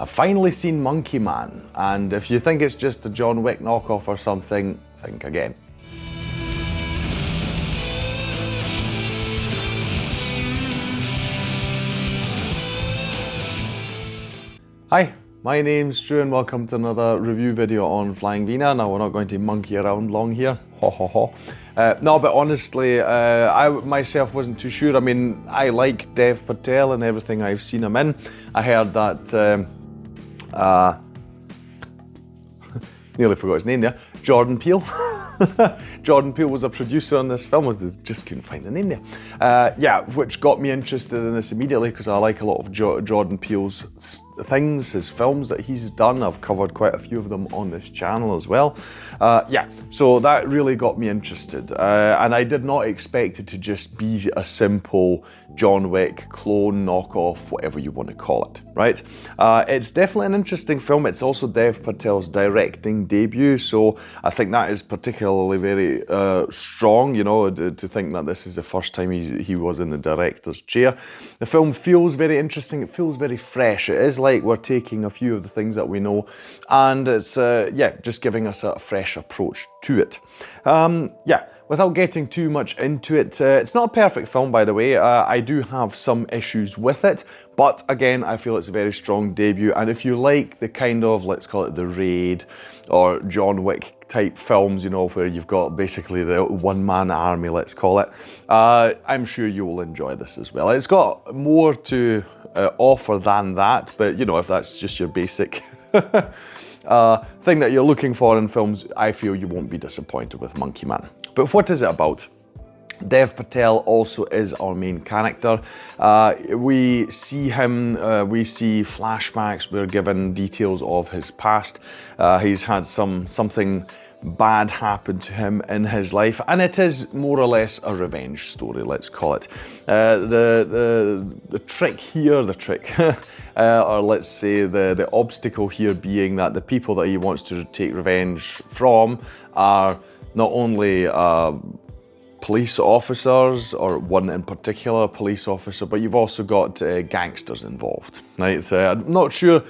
I've finally seen Monkey Man, and if you think it's just a John Wick knockoff or something, think again. Hi, my name's Drew and welcome to another review video on Flying Wiener. Now we're not going to monkey around long here, ho ho ho. No, but honestly, I myself wasn't too sure. I mean, I like Dev Patel and everything I've seen him in. I heard that, nearly forgot his name there, Jordan Peele. Jordan Peele was a producer on this film, I just couldn't find the name there. Yeah, which got me interested in this immediately because I like a lot of Jordan Peele's things, his films that he's done. I've covered quite a few of them on this channel as well. Yeah, so that really got me interested. And I did not expect it to just be a simple John Wick clone, knockoff, whatever you want to call it, right? It's definitely an interesting film. It's also Dev Patel's directing debut, so I think that is particularly very strong, you know, to think that this is the first time he was in the director's chair. The film feels very interesting, it feels very fresh. It is like we're taking a few of the things that we know and it's, yeah, just giving us a fresh approach to it. Yeah. Without getting too much into it, it's not a perfect film, by the way. I do have some issues with it, but again, I feel it's a very strong debut. And if you like the kind of, let's call it the Raid or John Wick type films, you know, where you've got basically the one-man army, let's call it, I'm sure you will enjoy this as well. It's got more to offer than that, but you know, if that's just your basic thing that you're looking for in films, I feel you won't be disappointed with Monkey Man. But what is it about? Dev Patel also is our main character. We see him, we see flashbacks, we're given details of his past. He's had something bad happen to him in his life, and it is more or less a revenge story, let's call it. The trick here, or let's say the obstacle here being that the people that he wants to take revenge from are not only police officers, or one in particular police officer, but you've also got gangsters involved, right? So I'm not sure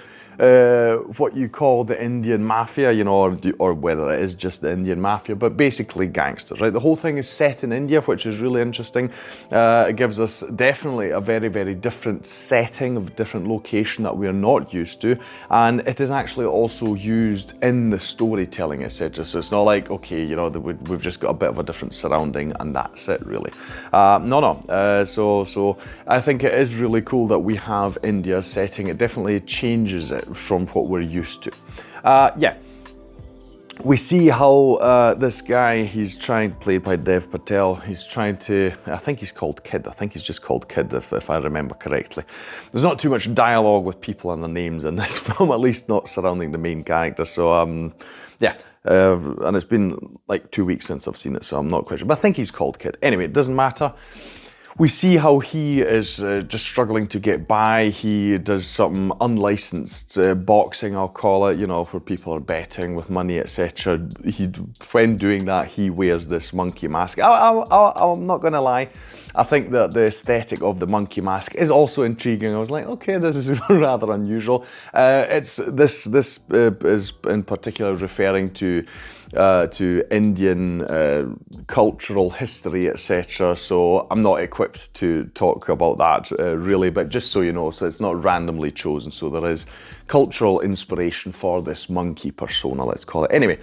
what you call the Indian mafia, you know, or whether it is just the Indian mafia, but basically gangsters, right? The whole thing is set in India, which is really interesting. It gives us definitely a very, very different setting, of different location that we are not used to, and it is actually also used in the storytelling, etc. So it's not like, okay, you know, we've just got a bit of a different surrounding and that's it, really. So I think it is really cool that we have India's setting. It definitely changes it from what we're used to. Yeah, we see how this guy, he's played by Dev Patel, he's trying to, I think he's called Kid, I think he's just called Kid if I remember correctly. There's not too much dialogue with people and their names in this film, at least not surrounding the main character, so yeah. And it's been like 2 weeks since I've seen it, so I'm not quite sure, but I think he's called Kid. Anyway, it doesn't matter. We see how he is just struggling to get by. He does some unlicensed boxing, I'll call it, you know, where people are betting with money, etc. When doing that, he wears this monkey mask. I'm not going to lie. I think that the aesthetic of the monkey mask is also intriguing. I was like, okay, this is rather unusual. This is in particular referring to Indian cultural history, etc. So I'm not equipped to talk about that really, but just so you know, so it's not randomly chosen. So there is cultural inspiration for this monkey persona, let's call it. Anyway,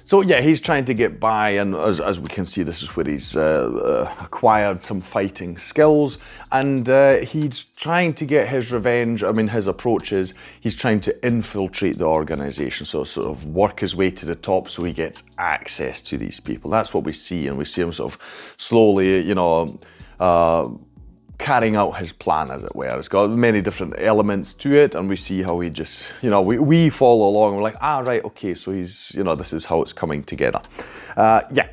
so yeah, he's trying to get by, and as we can see, this is where he's acquired some fighting skills, and he's trying to get his revenge. I mean, his approach is he's trying to infiltrate the organization, so sort of work his way to the top so he gets access to these people. That's what we see, and we see him sort of slowly, you know, carrying out his plan, as it were. It's got many different elements to it, and we see how he just, you know, we follow along. We're like, right, okay, so he's, you know, this is how it's coming together. Yeah,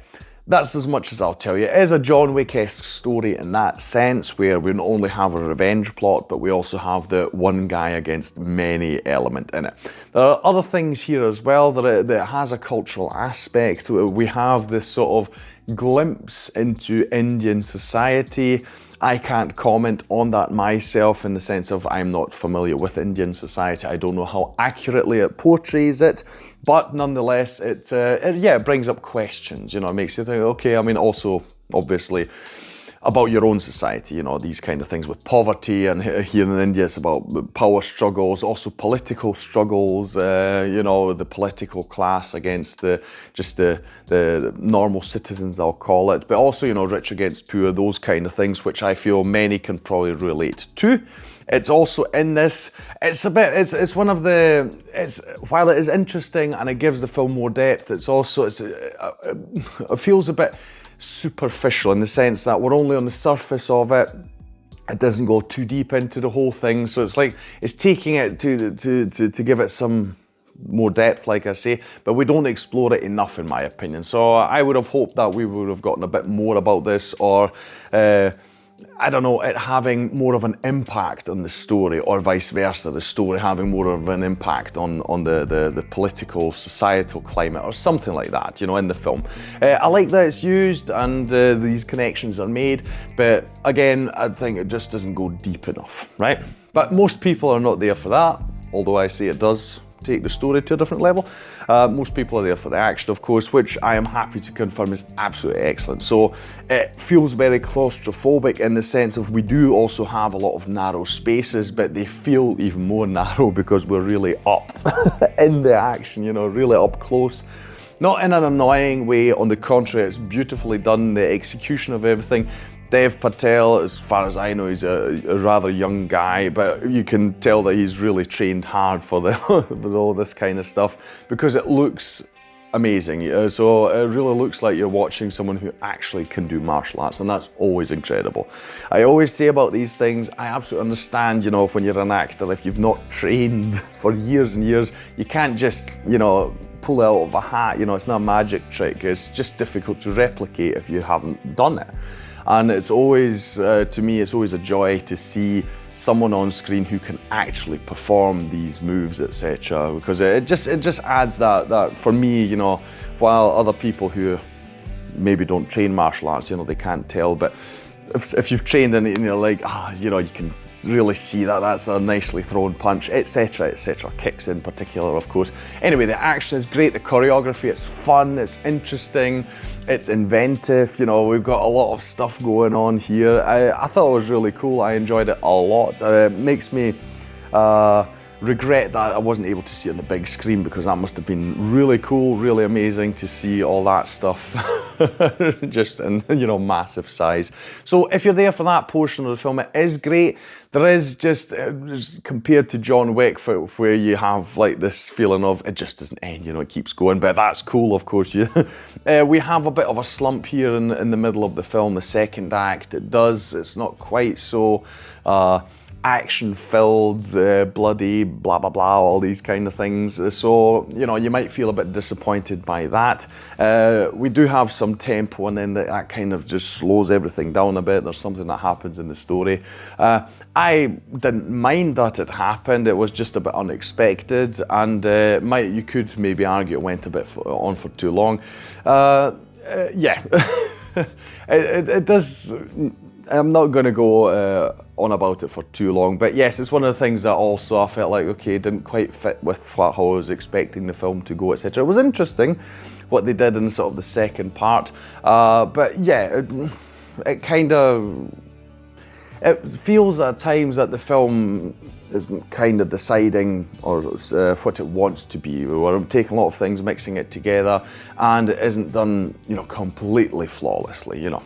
that's as much as I'll tell you. It is a John Wick-esque story in that sense, where we not only have a revenge plot, but we also have the one guy against many element in it. There are other things here as well that has a cultural aspect. We have this sort of glimpse into Indian society, I can't comment on that myself in the sense of I'm not familiar with Indian society. I don't know how accurately it portrays it, but nonetheless, it brings up questions. You know, it makes you think, okay, I mean, also obviously about your own society, you know, these kind of things with poverty, and here in India it's about power struggles, also political struggles, you know, the political class against the normal citizens, I'll call it, but also, you know, rich against poor, those kind of things, which I feel many can probably relate to. It's also in this, it's one of the, while it is interesting and it gives the film more depth, it's also, it feels a bit superficial in the sense that we're only on the surface of it. It doesn't go too deep into the whole thing, so it's like it's taking it to give it some more depth, like I say, but we don't explore it enough, in my opinion. So I would have hoped that we would have gotten a bit more about this, or I don't know, it having more of an impact on the story, or vice versa, the story having more of an impact on the political, societal climate, or something like that, you know, in the film. I like that it's used and these connections are made, but again, I think it just doesn't go deep enough, right? But most people are not there for that, although I say it does take the story to a different level. Most people are there for the action, of course, which I am happy to confirm is absolutely excellent. So it feels very claustrophobic in the sense of we do also have a lot of narrow spaces, but they feel even more narrow because we're really up in the action, you know, really up close. Not in an annoying way, on the contrary, it's beautifully done, the execution of everything. Dev Patel, as far as I know, he's a rather young guy, but you can tell that he's really trained hard for for all this kind of stuff, because it looks amazing. So it really looks like you're watching someone who actually can do martial arts, and that's always incredible. I always say about these things, I absolutely understand, you know, when you're an actor, if you've not trained for years and years, you can't just, you know, pull it out of a hat, you know, it's not a magic trick. It's just difficult to replicate if you haven't done it. And it's always, to me, it's always a joy to see someone on screen who can actually perform these moves, etc. Because it just adds that for me, you know, while other people who maybe don't train martial arts, you know, they can't tell, but if you've trained in it and you're like, you know, you can really see that that's a nicely thrown punch, etc, etc, kicks in particular, of course. Anyway, the action is great, the choreography, it's fun, it's interesting, it's inventive, you know, we've got a lot of stuff going on here. I thought it was really cool, I enjoyed it a lot. It makes me regret that I wasn't able to see it on the big screen, because that must have been really cool, really amazing to see all that stuff just in, you know, massive size. So if you're there for that portion of the film, it is great. There is just compared to John Wick, where you have like this feeling of it just doesn't end, you know, it keeps going, but that's cool, of course. We have a bit of a slump here in the middle of the film, the second act. It's not quite so action-filled, bloody, blah, blah, blah, all these kind of things. So, you know, you might feel a bit disappointed by that. We do have some tempo, and then that kind of just slows everything down a bit. There's something that happens in the story. I didn't mind that it happened. It was just a bit unexpected, and you could maybe argue it went a bit on for too long. Yeah, it does. I'm not going to go on about it for too long, but yes, it's one of the things that also I felt like, okay, didn't quite fit with how I was expecting the film to go, etc. It was interesting what they did in sort of the second part, but yeah, it kind of, it feels at times that the film is kind of deciding or what it wants to be. We're taking a lot of things, mixing it together, and it isn't done, you know, completely flawlessly, you know.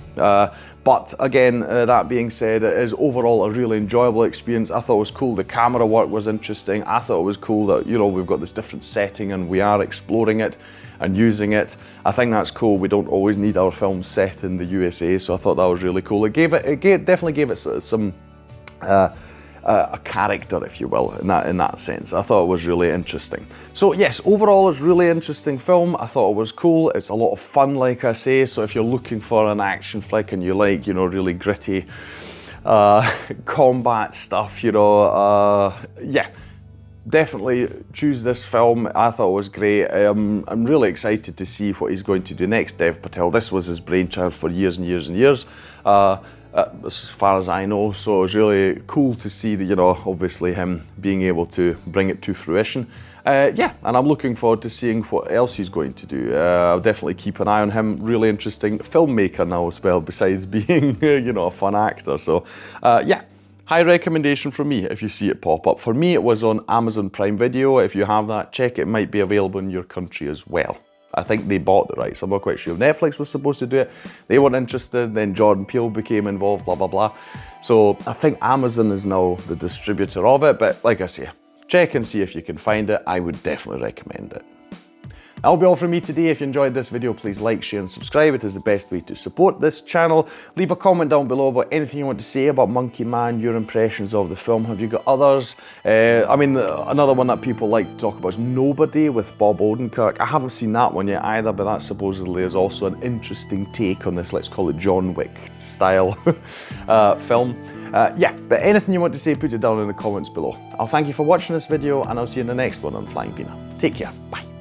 But again, that being said, it is overall a really enjoyable experience. I thought it was cool. The camera work was interesting. I thought it was cool that, you know, we've got this different setting and we are exploring it and using it. I think that's cool. We don't always need our films set in the USA, so I thought that was really cool. It definitely gave it some a character, if you will, in that sense. I thought it was really interesting. So yes, overall it's a really interesting film. I thought it was cool. It's a lot of fun, like I say. So if you're looking for an action flick and you like, you know, really gritty combat stuff, you know, yeah, definitely choose this film. I thought it was great. I'm really excited to see what he's going to do next, Dev Patel. This was his brainchild for years and years and years. as far as I know. So it was really cool to see that, you know, obviously him being able to bring it to fruition. Yeah, and I'm looking forward to seeing what else he's going to do. I'll definitely keep an eye on him. Really interesting filmmaker now as well, besides being, you know, a fun actor. So yeah, high recommendation from me if you see it pop up. For me, it was on Amazon Prime Video. If you have that, check it. It might be available in your country as well. I think they bought the rights. I'm not quite sure if Netflix was supposed to do it. They weren't interested. Then Jordan Peele became involved, blah, blah, blah. So I think Amazon is now the distributor of it. But like I say, check and see if you can find it. I would definitely recommend it. That'll be all from me today. If you enjoyed this video, please like, share and subscribe. It is the best way to support this channel. Leave a comment down below about anything you want to say about Monkey Man, your impressions of the film. Have you got others? I mean, another one that people like to talk about is Nobody with Bob Odenkirk. I haven't seen that one yet either, but that supposedly is also an interesting take on this, let's call it John Wick style film. Yeah, but anything you want to say, put it down in the comments below. I'll thank you for watching this video, and I'll see you in the next one on Flying Wiener. Take care, bye.